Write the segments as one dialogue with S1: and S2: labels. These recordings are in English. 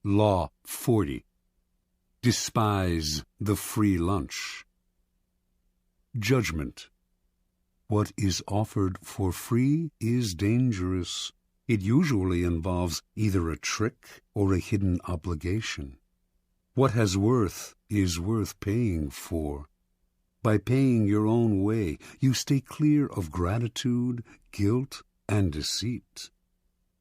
S1: Law 40. Despise the free lunch. Judgment. What is offered for free is dangerous. It usually involves either a trick or a hidden obligation. What has worth is worth paying for. By paying your own way, you stay clear of gratitude, guilt, and deceit.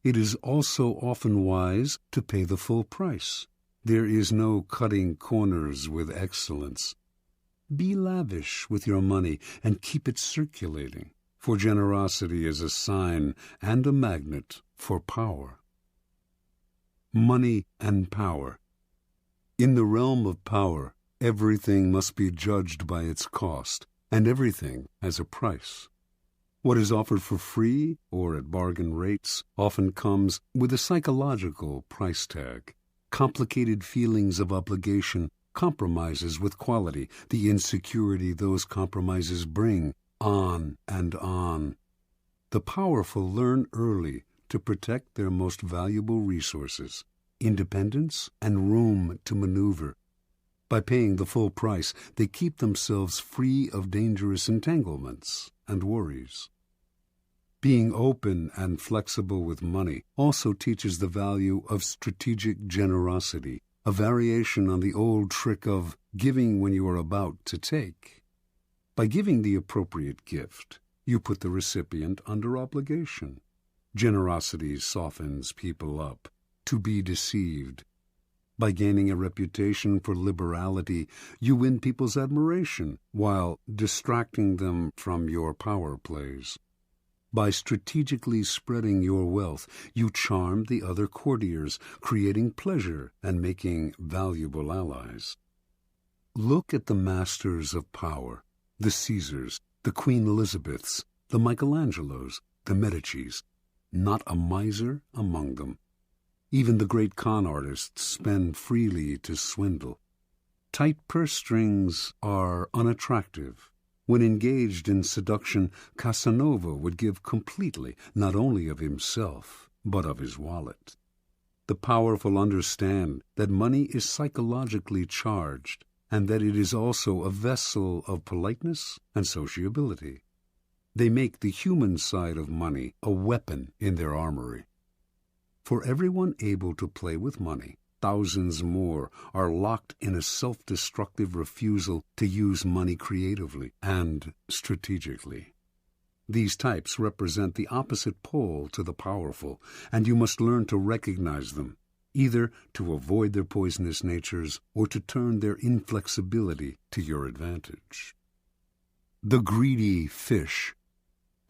S1: It is also often wise to pay the full price. There is no cutting corners with excellence. Be lavish with your money and keep it circulating, for generosity is a sign and a magnet for power. Money and power. In the realm of power, everything must be judged by its cost, and everything has a price. What is offered for free or at bargain rates often comes with a psychological price tag. Complicated feelings of obligation, compromises with quality, the insecurity those compromises bring, on and on. The powerful learn early to protect their most valuable resources, independence and room to maneuver. By paying the full price, they keep themselves free of dangerous entanglements and worries. Being open and flexible with money also teaches the value of strategic generosity, a variation on the old trick of giving when you are about to take. By giving the appropriate gift, you put the recipient under obligation. Generosity softens people up to be deceived. By gaining a reputation for liberality, you win people's admiration while distracting them from your power plays. By strategically spreading your wealth, you charm the other courtiers, creating pleasure and making valuable allies. Look at the masters of power, the Caesars, the Queen Elizabeths, the Michelangelos, the Medicis. Not a miser among them. Even the great con artists spend freely to swindle. Tight purse strings are unattractive. When engaged in seduction, Casanova would give completely, not only of himself, but of his wallet. The powerful understand that money is psychologically charged, and that it is also a vessel of politeness and sociability. They make the human side of money a weapon in their armory. For everyone able to play with money, thousands more are locked in a self-destructive refusal to use money creatively and strategically. These types represent the opposite pole to the powerful, and you must learn to recognize them, either to avoid their poisonous natures or to turn their inflexibility to your advantage. The greedy fish.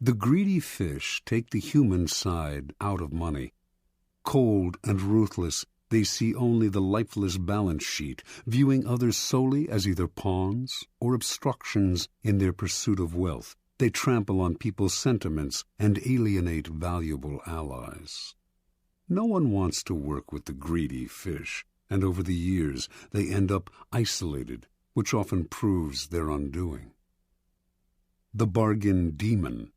S1: The greedy fish take the human side out of money. Cold and ruthless, they see only the lifeless balance sheet, viewing others solely as either pawns or obstructions in their pursuit of wealth. They trample on people's sentiments and alienate valuable allies. No one wants to work with the greedy fish, and over the years they end up isolated, which often proves their undoing. The bargain demon.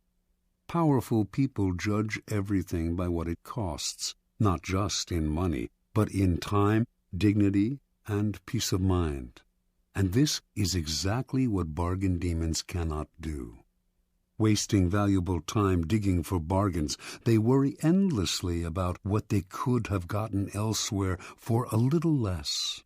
S1: Powerful people judge everything by what it costs, not just in money, but in time, dignity, and peace of mind. And this is exactly what bargain demons cannot do. Wasting valuable time digging for bargains, they worry endlessly about what they could have gotten elsewhere for a little less.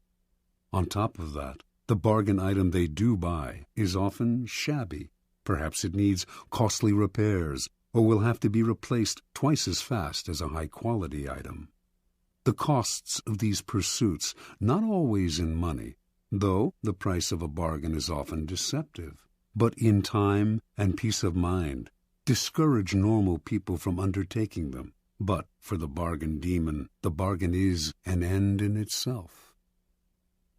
S1: On top of that, the bargain item they do buy is often shabby. Perhaps it needs costly repairs, or will have to be replaced twice as fast as a high-quality item. The costs of these pursuits, not always in money, though the price of a bargain is often deceptive, but in time and peace of mind, discourage normal people from undertaking them. But for the bargain demon, the bargain is an end in itself.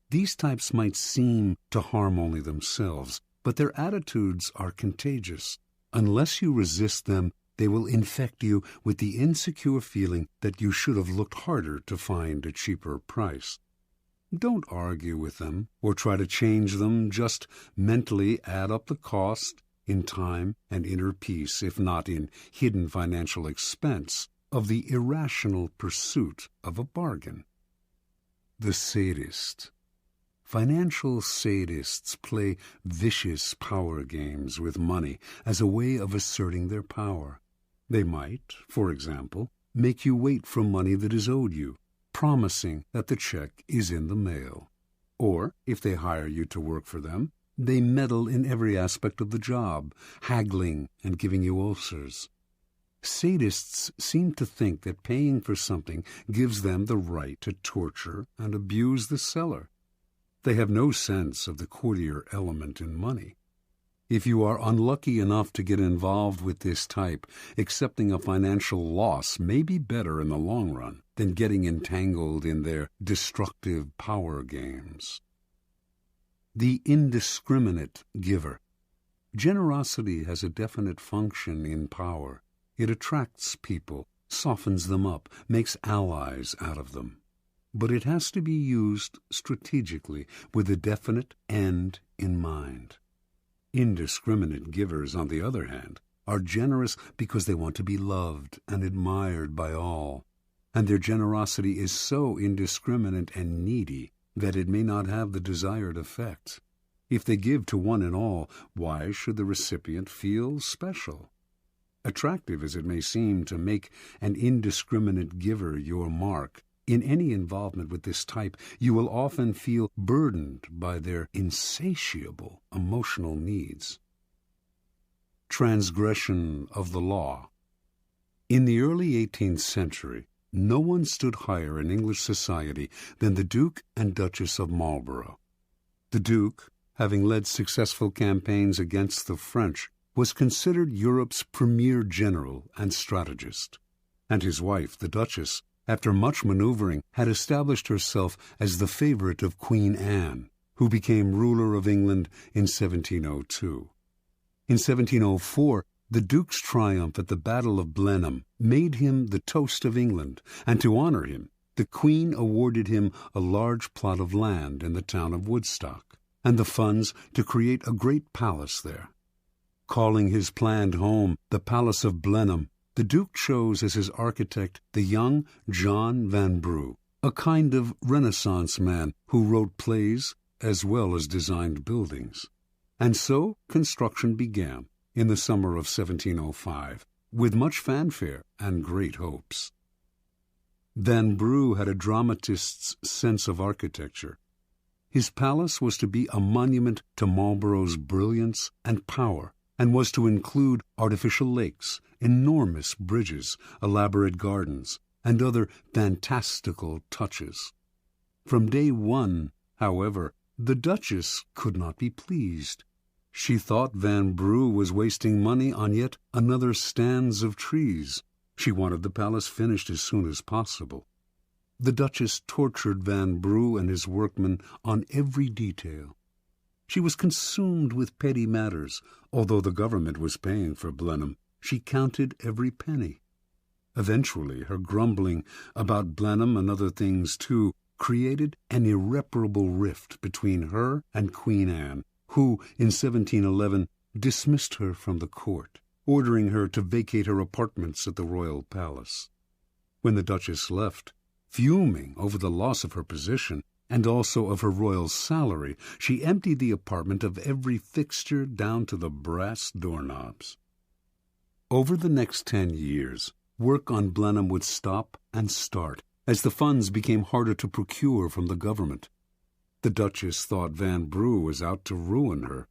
S1: These types might seem to harm only themselves, but their attitudes are contagious. Unless you resist them, they will infect you with the insecure feeling that you should have looked harder to find a cheaper price. Don't argue with them or try to change them. Just mentally add up the cost in time and inner peace, if not in hidden financial expense, of the irrational pursuit of a bargain. the sadist. Financial sadists play vicious power games with money as a way of asserting their power. They might, for example, make you wait for money that is owed you, promising that the check is in the mail. Or, if they hire you to work for them, they meddle in every aspect of the job, haggling and giving you ulcers. Sadists seem to think that paying for something gives them the right to torture and abuse the seller. They have no sense of the courtier element in money. If you are unlucky enough to get involved with this type, accepting a financial loss may be better in the long run than getting entangled in their destructive power games. The indiscriminate giver. Generosity has a definite function in power. It attracts people, softens them up, makes allies out of them. But it has to be used strategically with a definite end in mind. Indiscriminate givers, on the other hand, are generous because they want to be loved and admired by all, and their generosity is so indiscriminate and needy that it may not have the desired effect. If they give to one and all, why should the recipient feel special? Attractive as it may seem to make an indiscriminate giver your mark, in any involvement with this type, you will often feel burdened by their insatiable emotional needs. Transgression of the law. In the early 18th century, no one stood higher in English society than the Duke and Duchess of Marlborough. The Duke, having led successful campaigns against the French, was considered Europe's premier general and strategist, and his wife, the Duchess, after much maneuvering, had established herself as the favorite of Queen Anne, who became ruler of England in 1702. In 1704, the Duke's triumph at the Battle of Blenheim made him the toast of England, and to honor him, the Queen awarded him a large plot of land in the town of Woodstock, and the funds to create a great palace there. Calling his planned home the Palace of Blenheim, the Duke chose as his architect the young John Vanbrugh, a kind of Renaissance man who wrote plays as well as designed buildings. And so construction began in the summer of 1705, with much fanfare and great hopes. Vanbrugh had a dramatist's sense of architecture. His palace was to be a monument to Marlborough's brilliance and power, and was to include artificial lakes, enormous bridges, elaborate gardens, and other fantastical touches. From day one, however, the Duchess could not be pleased. She thought Vanbrugh was wasting money on yet another stands of trees. She wanted the palace finished as soon as possible. The Duchess tortured Vanbrugh and his workmen on every detail. She was consumed with petty matters. Although the government was paying for Blenheim, she counted every penny. Eventually, her grumbling about Blenheim and other things too created an irreparable rift between her and Queen Anne, who, in 1711, dismissed her from the court, ordering her to vacate her apartments at the royal palace. When the Duchess left, fuming over the loss of her position, and also of her royal salary, she emptied the apartment of every fixture down to the brass doorknobs. Over the next 10 years, work on Blenheim would stop and start, as the funds became harder to procure from the government. The Duchess thought Vanbrugh was out to ruin her.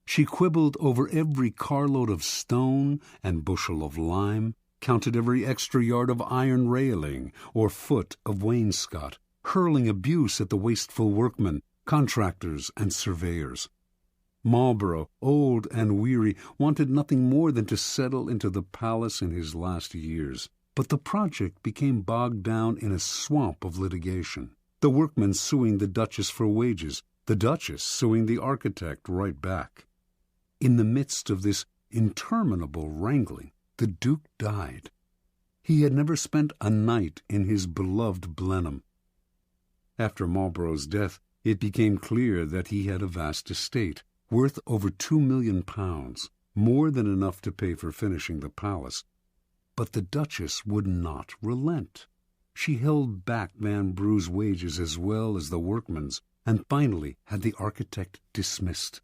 S1: She quibbled over every carload of stone and bushel of lime, counted every extra yard of iron railing or foot of wainscot, hurling abuse at the wasteful workmen, contractors, and surveyors. Marlborough, old and weary, wanted nothing more than to settle into the palace in his last years. But the project became bogged down in a swamp of litigation. The workmen suing the Duchess for wages, the Duchess suing the architect right back. In the midst of this interminable wrangling, the Duke died. He had never spent a night in his beloved Blenheim. After Marlborough's death, it became clear that he had a vast estate, worth over £2 million, more than enough to pay for finishing the palace. But the Duchess would not relent. she held back Vanbrugh's wages as well as the workmen's, and finally had the architect dismissed.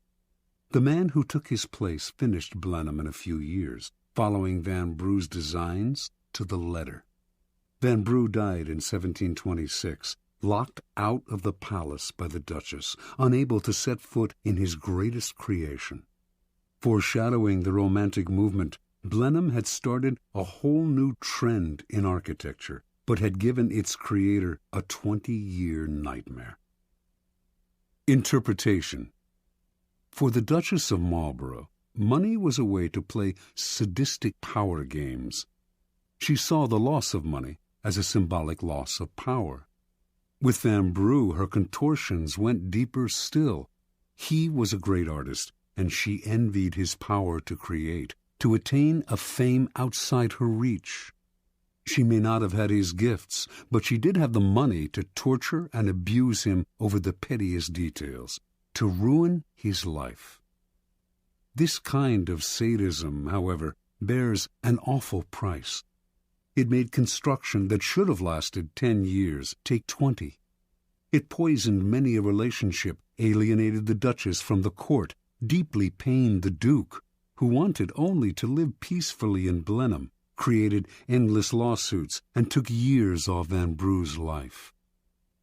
S1: The man who took his place finished Blenheim in a few years, following Vanbrugh's designs to the letter. Vanbrugh died in 1726, locked out of the palace by the Duchess, unable to set foot in his greatest creation. Foreshadowing the Romantic movement, Blenheim had started a whole new trend in architecture, but had given its creator a 20-year nightmare. Interpretation. For the Duchess of Marlborough, money was a way to play sadistic power games. She saw the loss of money as a symbolic loss of power. With Vanbrugh, her contortions went deeper still. He was a great artist, and she envied his power to create, to attain a fame outside her reach. She may not have had his gifts, but she did have the money to torture and abuse him over the pettiest details, to ruin his life. This kind of sadism, however, bears an awful price. It made construction that should have lasted 10 years take 20. It poisoned many a relationship, alienated the Duchess from the court, deeply pained the Duke, who wanted only to live peacefully in Blenheim, created endless lawsuits, and took years off Vanbrugh's life.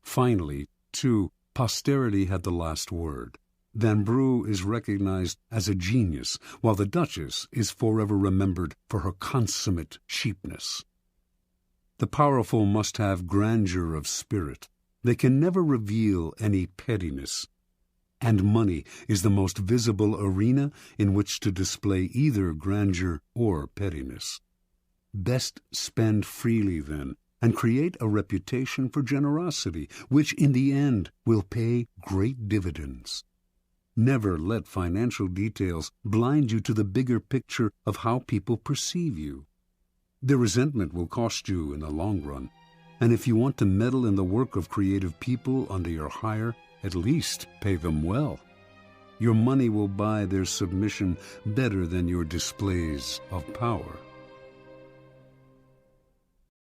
S1: Finally, too, posterity had the last word. Vanbrugh is recognized as a genius, while the Duchess is forever remembered for her consummate cheapness. The powerful must have grandeur of spirit. They can never reveal any pettiness. And money is the most visible arena in which to display either grandeur or pettiness. Best spend freely, then, and create a reputation for generosity, which in the end will pay great dividends. Never let financial details blind you to the bigger picture of how people perceive you. Their resentment will cost you in the long run, and if you want to meddle in the work of creative people under your hire, at least pay them well. Your money will buy their submission better than your displays of power.